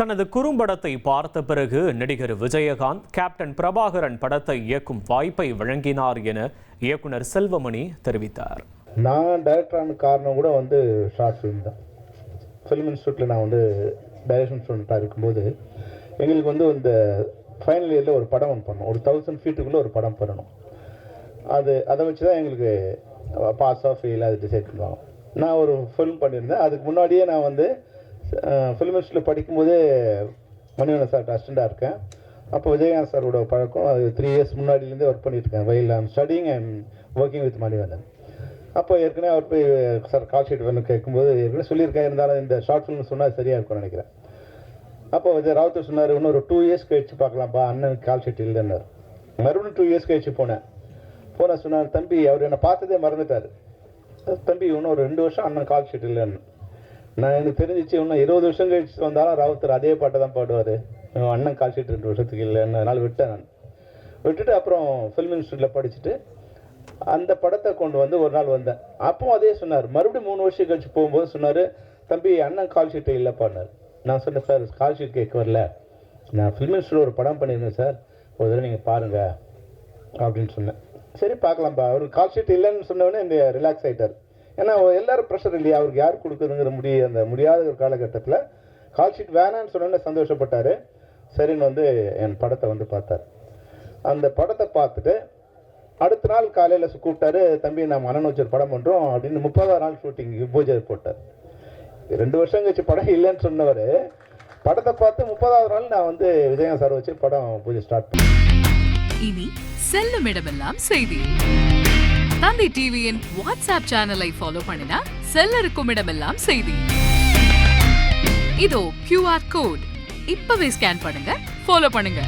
தனது குறும்படத்தை பார்த்த பிறகு நடிகர் விஜயகாந்த் கேப்டன் பிரபாகரன் படத்தை இயக்கும் வாய்ப்பை வழங்கினார் என இயக்குனர் செல்வமணி தெரிவித்தார். நான் டைரக்டரான காரணம் கூட ஷார்ட் ஃபிலிம் தான். ஃபிலிம் இன்ஸ்டியூட்டில் நான் டைரக்ஷன் ஸ்டூடெண்ட்டாக இருக்கும்போது எங்களுக்கு இந்த ஃபைனல் இயரில் ஒரு படம் பண்ணணும். ஒரு 1000 ஃபீட்டுக்குள்ளே ஒரு படம் பண்ணணும். அதை வச்சு தான் எங்களுக்கு பாஸ் ஆஃப் ஃபெயில் அது டிசைட் பண்ணுவாங்க. நான் ஒரு ஃபிலிம் பண்ணியிருந்தேன். அதுக்கு முன்னாடியே நான் ஃபிலிம் இன்ஸ்டியூட்டில் படிக்கும்போதே மணிவண்ணன் சார் அசிஸ்டண்டாக இருக்கேன். அப்போ விஜயகாந்த் சாரோட பழக்கம் அது 3 இயர்ஸ் முன்னாடியிலேருந்தே ஒர்க் பண்ணியிருக்கேன். While I'm studying I'm working with Manivannan. அப்போ ஏற்கனவே அவர் போய் சார் கால் ஷீட் வேணும் கேட்கும்போது ஏற்கனவே சொல்லியிருக்கேன். இருந்தாலும் இந்த ஷார்ட் ஃபிலிம் சொன்னால் சரியாக இருக்கும்னு நினைக்கிறேன். அப்போ விஜய் ராவுத்தர் சொன்னார், இன்னொரு 2 இயர்ஸ் கழிச்சு பார்க்கலாம்ப்பா, அண்ணனுக்கு கால் ஷீட் இல்லைன்னார். மறுபடியும் 2 இயர்ஸ் கழிச்சு போனேன் சொன்னார், தம்பி அவர் என்னை பார்த்ததே மறந்துட்டார். தம்பி இன்னும் ஒரு 2 வருஷம் அண்ணன் கால் ஷீட் இல்லைன்னு. நான் எனக்கு தெரிஞ்சிச்சு இன்னும் 20 வருஷம் கழிச்சு வந்தாலும் ராவுத்தர் அதே பாட்டை தான் பாடுவார். அண்ணன் கால் ஷீட் 2 வருஷத்துக்கு இல்லைன்னு. அதனால் விட்டேன். நான் விட்டுட்டு அப்புறம் ஃபிலிம் இன்ஸ்டியூட்டில் படிச்சுட்டு அந்த படத்தை கொண்டு ஒரு நாள் வந்தேன். அப்பவும் அதே சொன்னார். மறுபடியும் 3 வருஷம் கழிச்சு போகும்போது சொன்னார், தம்பி அண்ணன் கால் ஷீட்டை இல்லைப்பான்னார். நான் சொன்னேன், சார் கால் ஷீட் கேட்க வரல, நான் ஃபிலிம் இன்ஸ்டியூட்டில் ஒரு படம் பண்ணியிருந்தேன் சார், ஒரு தடவை நீங்கள் பாருங்கள் அப்படின்னு சொன்னேன். சரி பார்க்கலாம்ப்பா. அவருக்கு கால் ஷீட் இல்லைன்னு சொன்னவொடனே இந்த ரிலாக்ஸ் ஆகிட்டார். ஏன்னா எல்லாரும் ப்ரெஷர் இல்லையா, அவருக்கு யார் கொடுக்குதுங்கிற முடியாத ஒரு காலகட்டத்தில் கால் ஷீட் வேணான்னு சொன்னோன்னே சந்தோஷப்பட்டார். சரின்னு என் படத்தை பார்த்தார். அந்த படத்தை பார்த்துட்டு அடுத்த நாள் காலையில் கூப்பிட்டாரு, தம்பி நான் அண்ணன் வச்சு ஒரு படம் பண்ணுறோம் அப்படின்னு 30ஆவது நாள் ஷூட்டிங் பூஜை போட்டார். 2 வருஷம் கழிச்சு படம் இல்லைன்னு சொன்னவர் படத்தை பார்த்து 30ஆவது நாள் நான் விஜயகாந்த் சார் வச்சு படம் பூஜை ஸ்டார்ட் பண்ணேன். இனி செல்லும் இடமெல்லாம் செய்தி. தந்தை டிவியின் வாட்ஸ்அப் சேனலை ஃபாலோ பண்ணினா செல்ல இருக்கும் இடமெல்லாம் செய்தி. இதோ QR கோட் இப்பவே ஸ்கேன் பண்ணுங்க, ஃபாலோ பண்ணுங்க.